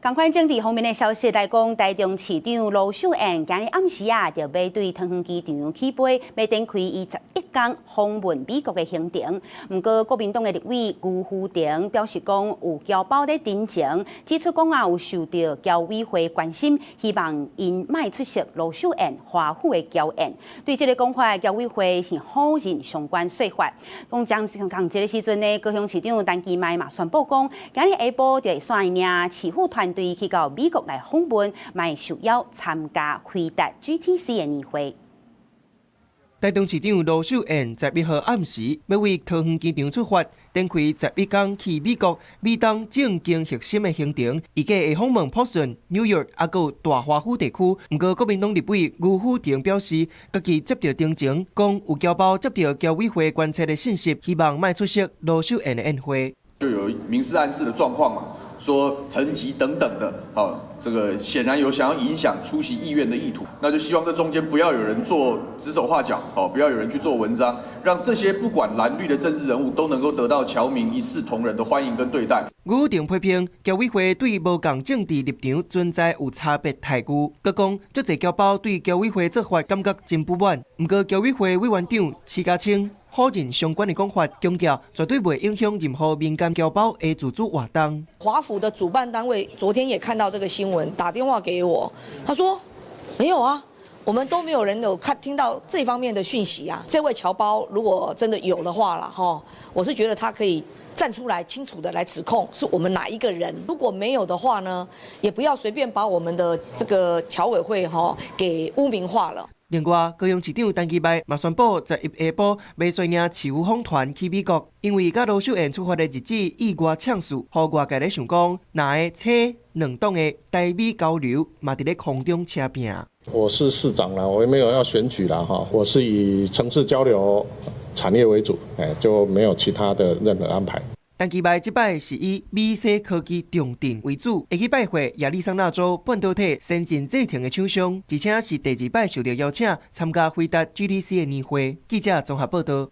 同款政治方面的消息來講，台中市長盧秀燕今日暗時就要對桃園機場起飛，要展開伊11天訪問美國的行程。不過，國民黨的立委余富定表示講，有僑胞在頂前，指出講有受到僑委會關心，希望因莫出席盧秀燕華府的僑宴。對這個講法，僑委會是否認相關說法。講將同這個時陣呢，高雄市長陳其邁嘛宣布講，今日下晡就會率領市府團隊去到美國來訪問，嘛受邀參加回答 GTC 的年會。台中市長盧秀燕11號暗時要為桃園機場出發，展開11天去美國、美東政經核心的行程，預計會訪問波士頓、紐約，還有大華府地區。不過，國民黨立委余富定表示，家己接到定情，講有僑胞接到僑委會觀察的信息，希望莫出席盧秀燕的宴會。就有明示暗示的狀況嘛。說層級等等的，這個顯然有想要影響出席意願的意圖，那就希望這中間不要有人做指手畫腳，不要有人去做文章，讓這些不管藍綠的政治人物都能夠得到僑民一視同仁的歡迎跟對待。余富定批評僑委會對無共政治立場存在有差別態度，佮講足儕僑胞對僑委會做法感覺真不滿。不過僑委會委員長施家清否認相關的講法，強調絕對不會影響任何民間僑胞的自主活動。華府的主辦單位昨天也看到這個新聞，打電話給我，他說沒有啊，我們都沒有人有聽到這方面的訊息啊。這位僑胞如果真的有的話了哈，我是覺得他可以站出來清楚的來指控是我們哪一個人。如果沒有的話呢，也不要隨便把我們的這個僑委會給污名化了。另外，高雄市長陳其邁嘛宣布11下晡要率領市府訪團去美國，因為甲盧秀燕出發的日子意外搶手，互外界咧想講，哪會扯兩黨的台美交流嘛佇咧空中車拼。我是市長啦，我也沒有要選舉啦哈，我是以城市交流產業為主，就沒有其他的任何安排。陳其邁這擺是以美西科技重鎮為主，會去拜會亞利桑那州半導體先進製程的廠商，而且是第2擺受到邀請參加回答 GTC 的年會。記者綜合報道。